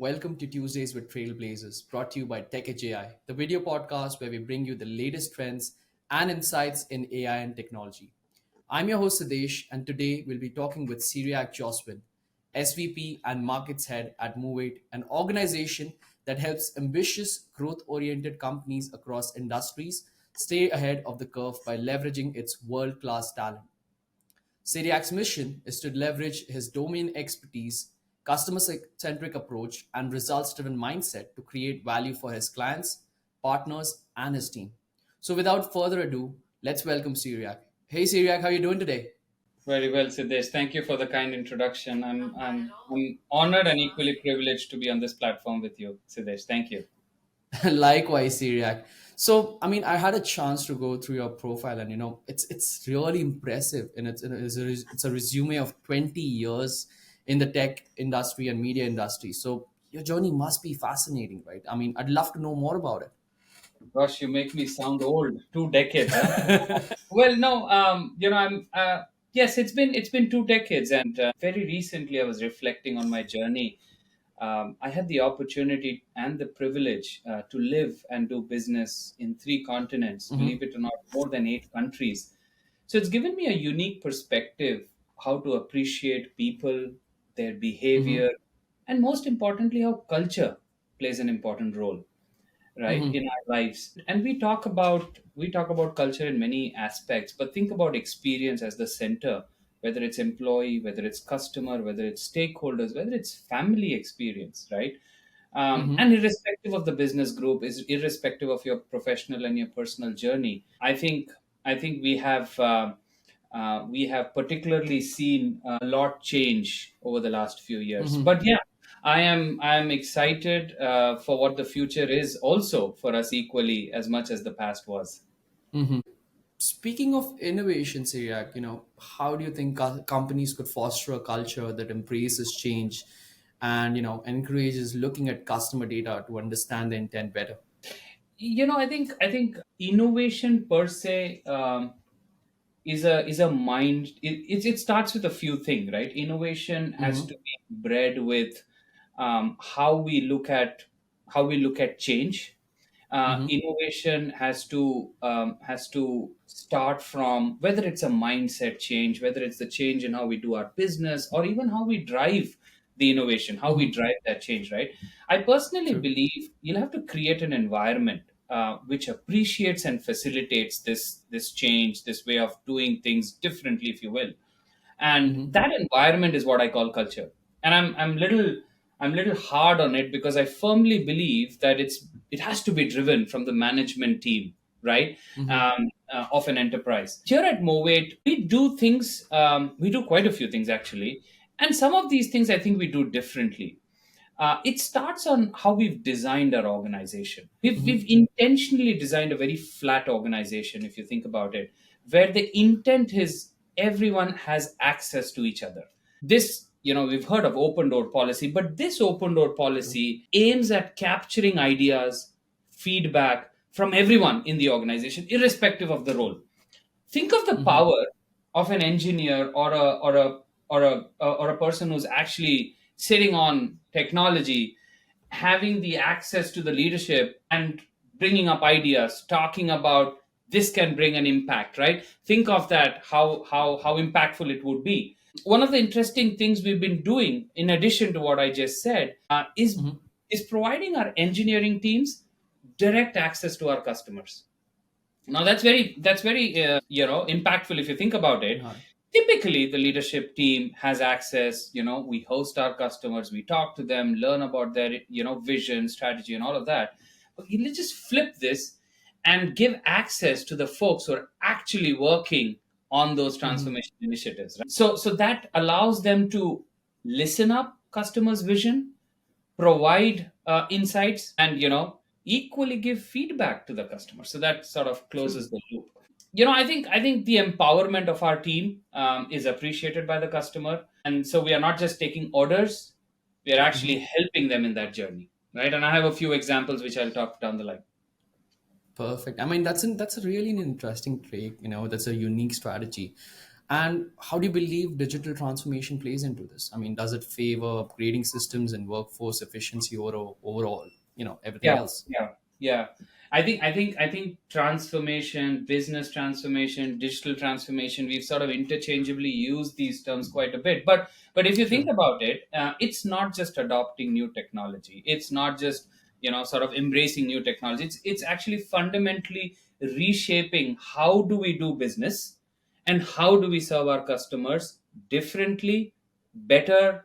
welcome to Tuesdays with Trailblazers, brought to you by Tech Edge AI, the video podcast where we bring you the latest trends and insights in AI and technology. I'm your host Sadesh, and today we'll be talking with Syriac Joswin, SVP and Markets Head at Move8, an organization that helps ambitious, growth-oriented companies across industries stay ahead of the curve by leveraging its world-class talent. Syriac's mission is to leverage his domain expertise, customer centric approach, and results driven mindset to create value for his clients, partners, and his team. So, without further ado, let's welcome Syriac. Hey, Syriac, how are you doing today? Very well, Siddesh. Thank you for the kind introduction. I'm honored and equally privileged to be on this platform with you, Siddesh. Thank you. Likewise, Syriac. So, I mean, I had a chance to go through your profile, and it's really impressive, and it's a resume of 20 years in the tech industry and media industry. So, your journey must be fascinating, right? I mean, I'd love to know more about Gosh, you make me sound old. 2 decades, huh? it. Well, no, I'm. Yes, it's been 2 decades, and very recently I was reflecting on my journey. I had the opportunity and the privilege to live and do business in 3 continents. Hmm. Believe it or not, more than 8 countries. So it's given me a unique perspective how to appreciate people, their behavior, Hmm. and most importantly, how culture plays an important role, right, Hmm. in our lives. And we talk about culture in many aspects, but think about experience as the center, whether it's employee, whether it's customer, whether it's stakeholders, whether it's family experience, right? Hmm. And irrespective of the business group, is irrespective of your professional and your personal journey. I think we have particularly seen a lot change over the last few years. Hmm. But yeah, I am excited for what the future is also for us equally as much as the past was. Hmm. Speaking of innovation, Syriac, how do you think companies could foster a culture that embraces change and encourages looking at customer data to understand the intent better? I think innovation per se is a mind. It starts with a few things, right? Innovation has Mm-hmm. to be bred with how we look at change. Mm-hmm. Innovation has to start from whether it's a mindset change, whether it's the change in how we do our business, or even how we drive the innovation, how we Mm-hmm. drive that change, right? I personally True. believe you'll have to create an environment which appreciates and facilitates this change, this way of doing things differently, if you will. And Mm-hmm. that environment is what I call culture. And I'm little hard on it because I firmly believe that it has to be driven from the management team, right? Mm-hmm. Of an enterprise. Here at Movate, we do things. We do quite a few things actually, and some of these things I think we do differently. It starts on how we've designed our organization. We've Mm-hmm. intentionally designed a very flat organization, if you think about it, where the intent is everyone has access to each other. We've heard of open door policy, but this open door True. policy aims at capturing ideas, feedback from everyone in the organization, irrespective of the role. Think of the Mm-hmm. power of an engineer or a person who's actually sitting on technology, having the access to the leadership and bringing up ideas, talking about this can bring an impact, right? Think of that, how impactful it would be. One of the interesting things we've been doing, in addition to what I just said, Mm-hmm. is providing our engineering teams direct access to our customers. Now that's very impactful if you think about it. Uh, Typically, the leadership team has access. We host our customers, we talk to them, learn about their vision, strategy, and all of that. But let's just flip this and give access to the folks who are actually working on those mm-hmm. transformation initiatives. Right? So that allows them to listen up customers' vision, provide insights, and equally give feedback to the customer, so that sort of True. closes the loop. I think the empowerment of our team is appreciated by the customer, and so we are not just taking orders, we are actually Mm-hmm. helping them in that journey, right? And I have a few examples which I'll talk down the line. Perfect. I mean, that's a really an interesting trait. That's a unique strategy. And how do you believe digital transformation plays into this? I mean, does it favor upgrading systems and workforce efficiency or overall, everything Yeah, else? yeah, yeah. I think transformation, business transformation, digital transformation, we've sort of interchangeably used these terms quite a bit. But if you think True. about it, it's not just adopting new technology. It's not just sort of embracing new technology. It's actually fundamentally reshaping how do we do business and how do we serve our customers differently, better,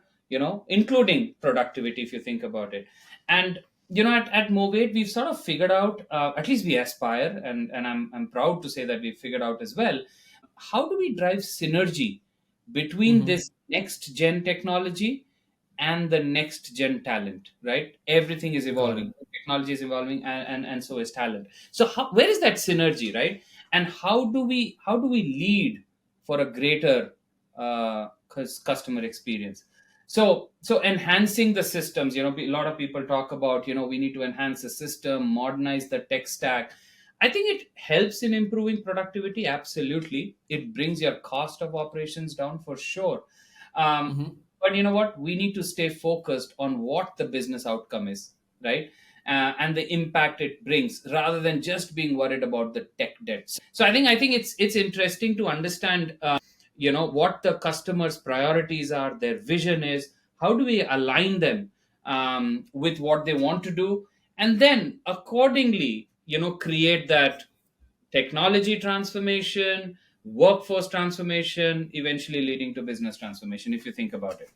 including productivity if you think about it. And at Movate, we've sort of figured out, at least we aspire, and I'm proud to say that we've figured out as well, how do we drive synergy between Hmm. this next gen technology and the next gen talent, right? Everything is Got it. evolving, technology is evolving, and so is talent. So where is that synergy, right? And how do we lead for a greater customer experience? So enhancing the systems, a lot of people talk about, we need to enhance the system, modernize the tech stack. I think it helps in improving productivity. Absolutely, it brings your cost of operations down for sure. um, Hmm. but you know what, we need to stay focused on what the business outcome is, right? And the impact it brings, rather than just being worried about the tech debts. So I think it's interesting to understand what the customer's priorities are, their vision is, how do we align them with what they want to do, and then accordingly create that technology transformation, workforce transformation, eventually leading to business transformation, if you think about it.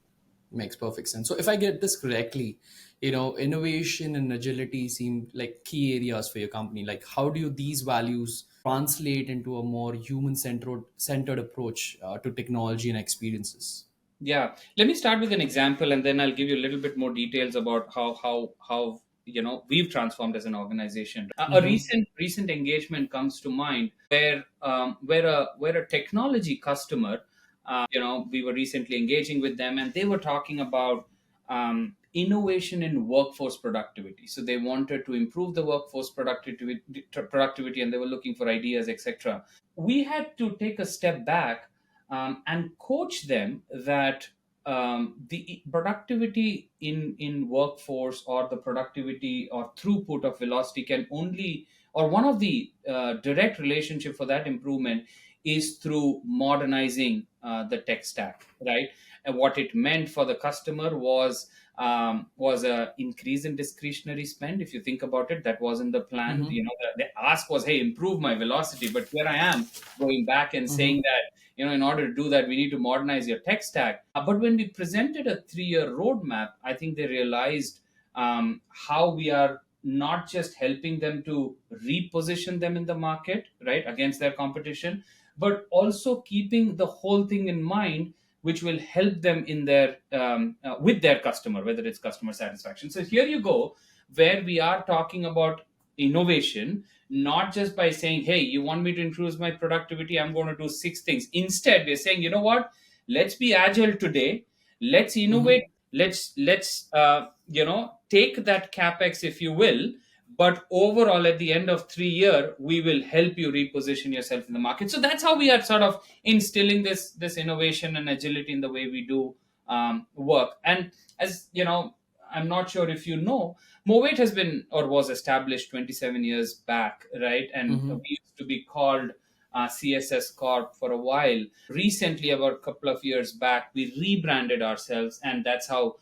Makes perfect sense. So if I get this correctly, innovation and agility seem like key areas for your company. Like, how do you these values translate into a more human centered approach to technology and experiences? Yeah, let me start with an example, and then I'll give you a little bit more details about how we've transformed as an organization. A Mm-hmm. recent engagement comes to mind where a technology customer, we were recently engaging with them, and they were talking about innovation in workforce productivity. So they wanted to improve the workforce productivity, and they were looking for ideas, etc. We had to take a step back and coach them that the productivity in workforce, or the productivity or throughput of velocity, can only, or one of the direct relationship for that improvement is through modernizing the tech stack, right? And what it meant for the customer was a increase in discretionary spend. If you think about it, that wasn't the plan. Mm-hmm. The ask was, hey, improve my velocity. But here I am going back and saying Mm-hmm. that, in order to do that, we need to modernize your tech stack. But when we presented a 3-year roadmap, I think they realized how we are not just helping them to reposition them in the market, right, against their competition, but also keeping the whole thing in mind, which will help them in their with their customer, whether it's customer satisfaction. So here you go, where we are talking about innovation, not just by saying, hey, you want me to improve my productivity, I'm going to do 6 things. Instead, we're saying, you know what, let's be agile today, let's Mm-hmm. innovate, let's take that capex, if you will, but overall at the end of 3 year, we will help you reposition yourself in the market. So that's how we are sort of instilling this innovation and agility in the way we do work. And as you know, I'm not sure if you know, Movate has been, or was established 27 years back, right? And Mm-hmm. we used to be called CSS Corp for a while. Recently, about a couple of years back, we rebranded ourselves, and that's how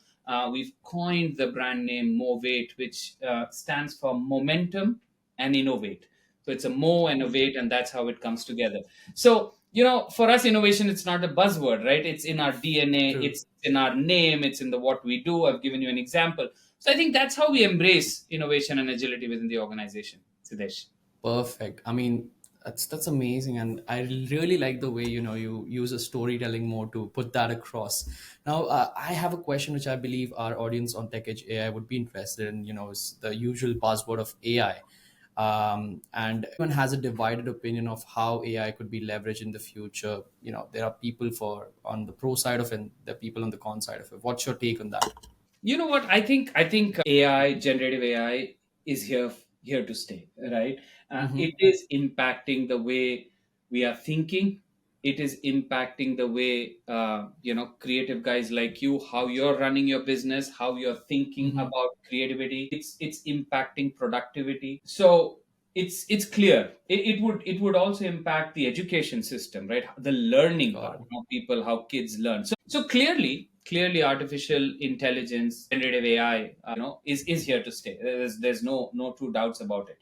we've coined the brand name Movate, which stands for Momentum and Innovate. So it's a Mo and a Wait, and that's how it comes together. So, for us, innovation, it's not a buzzword, right? It's in our DNA, True. it's in our name, it's in the what we do. I've given you an example. So I think that's how we embrace innovation and agility within the organization, Sidesh. Perfect. I mean, that's amazing, and I really like the way you use a storytelling mode to put that across. Now, I have a question which I believe our audience on Tech Edge AI would be interested in. Is the usual buzzword of AI, and everyone has a divided opinion of how AI could be leveraged in the future. There are people for on the pro side of it, and there are people on the con side of it. What's your take on that? You know what? I think AI, generative AI, is here to stay, right? Mm-hmm. It is impacting the way we are thinking. it is impacting the way creative guys like you, how you're running your business, how you're thinking Hmm. about creativity. It's impacting productivity. So it's clear it would also impact the education system, right? The learning part, Got it. how people, how kids learn. So clearly artificial intelligence, generative AI, is here to stay. There's no two doubts about it.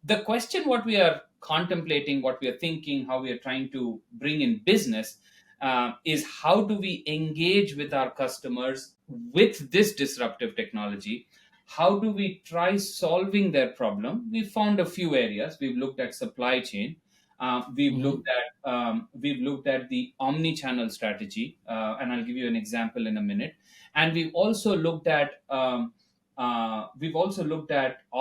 The question, what we are contemplating, what we are thinking, how we are trying to bring in business, is how do we engage with our customers with this disruptive technology? How do we try solving their problem? We found a few areas. We've looked at supply chain. Hmm. We've looked at the omni-channel strategy, and I'll give you an example in a minute. And we've also looked at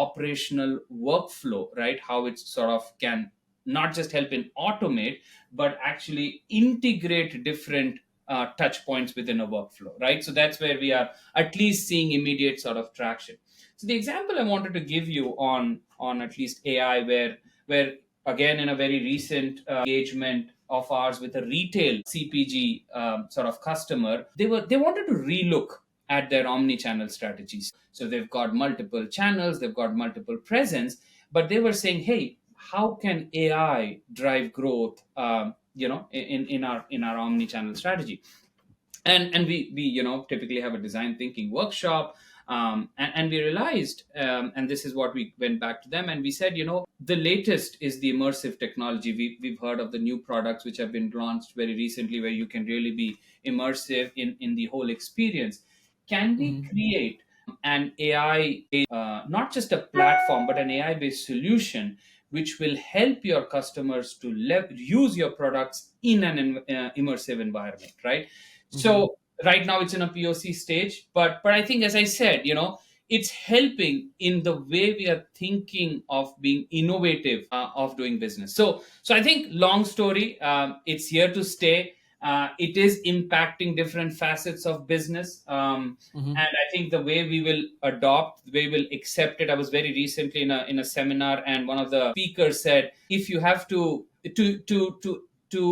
operational workflow, right? How it sort of can not just help in automate, but actually integrate different touch points within a workflow, right? So that's where we are at least seeing immediate sort of traction. So the example I wanted to give you on at least AI, where again, in a very recent engagement of ours with a retail CPG sort of customer, they wanted to relook at their omni-channel strategies. So they've got multiple channels, they've got multiple presence, but they were saying, hey, how can AI drive growth, in our omni-channel strategy? And we typically have a design thinking workshop, and we realized, and this is what we went back to them and we said, the latest is the immersive technology. We've heard of the new products which have been launched very recently, where you can really be immersive in the whole experience. Can we Hmm. create an AI, not just a platform, but an AI based solution which will help your customers to use your products in an immersive environment, right? Hmm. So right now it's in a POC stage, but I think, as I said, it's helping in the way we are thinking of being innovative, of doing business. So I think, long story, it's here to stay. It is impacting different facets of business, Hmm. and I think the way we will adopt, the way we will accept it. I was very recently in a seminar, and one of the speakers said, if you have to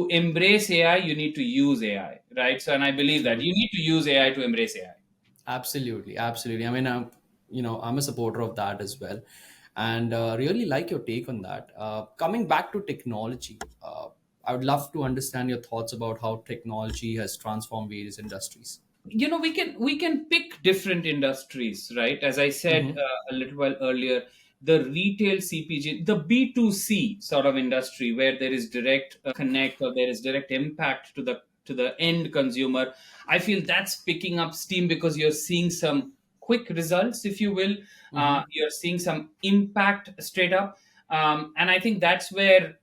embrace AI, you need to use AI, right? So, and I believe that True. you need to use AI to embrace AI. Absolutely, absolutely. I mean, I'm a supporter of that as well, and really like your take on that. Coming back to technology, I would love to understand your thoughts about how technology has transformed various industries. We can pick different industries, right? As I said Hmm. a little while earlier, the retail CPG, the B2C sort of industry, where there is direct connect, or there is direct impact to the end consumer. I feel that's picking up steam, because you're seeing some quick results, if you will. Hmm. You're seeing some impact straight up. And I think that's where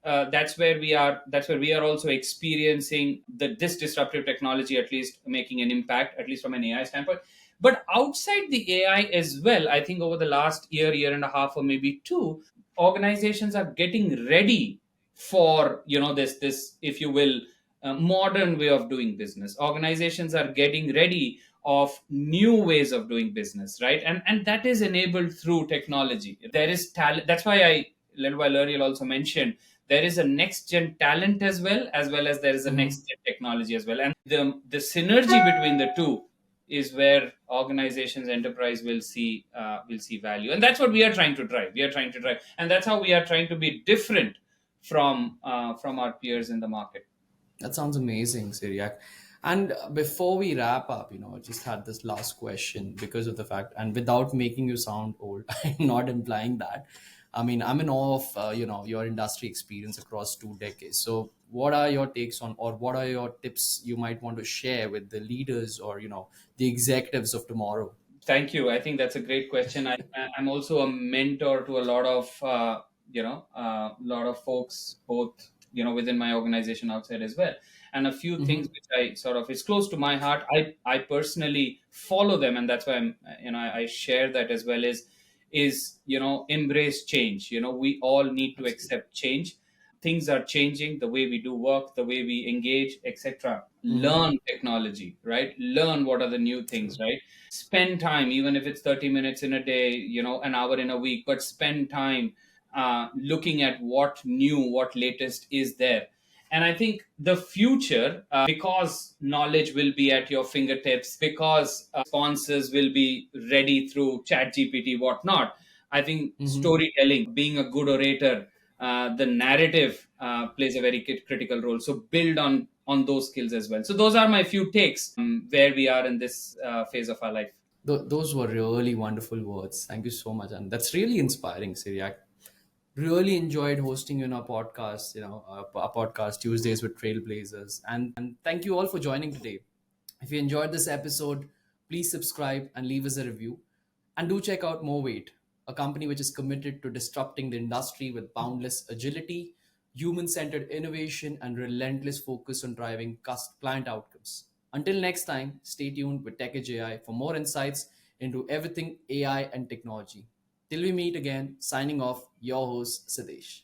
we are also experiencing this disruptive technology, at least making an impact, at least from an AI standpoint. But outside the AI as well, I think over the last year and a half, or maybe two, organizations are getting ready for, this, if you will, modern way of doing business. Organizations are getting ready of new ways of doing business, right? And that is enabled through technology. There is talent. That's why I, a little while earlier, also mentioned, there is a next gen talent, as well as there is a Hmm. next gen technology as well. And the synergy between the two is where organizations, enterprise will see value. And that's what we are trying to drive. And that's how we are trying to be different from our peers in the market. That sounds amazing, Siriak. And before we wrap up, I just had this last question because of the fact, and without making you sound old, I'm not implying that. I mean, I'm in awe of, your industry experience across 2 decades. So what are your takes on, or what are your tips you might want to share with the leaders, or, the executives of tomorrow? Thank you. I think that's a great question. I'm also a mentor to a lot of folks, both within my organization, outside as well. And a few things Hmm. which I sort of is close to my heart. I personally follow them, and that's why I share that as well. Is embrace change. We all need to Absolutely. accept change. Things are changing, the way we do work, the way we engage, etc. Hmm. Learn technology, right? Learn what are the new things, True. right? Spend time, even if it's 30 minutes in a day, an hour in a week, but spend time looking at what new, what latest is there. And I think the future, because knowledge will be at your fingertips, because responses will be ready through chat gpt whatnot, I think Mhm. storytelling, being a good orator, the narrative plays a very critical role. So build on those skills as well. So those are my few takes, where we are in this phase of our life. Those were really wonderful words. Thank you so much, and that's really inspiring, Siri. I really enjoyed hosting you in our podcast. Our podcast Tuesdays with Trailblazers, and thank you all for joining today. If you enjoyed this episode, please subscribe and leave us a review. And do check out MoWeight, a company which is committed to disrupting the industry with boundless agility, human centered innovation, and relentless focus on driving client outcomes. Until next time, stay tuned with TechEdge AI for more insights into everything AI and technology. Till we meet again, signing off, your host, Sadesh.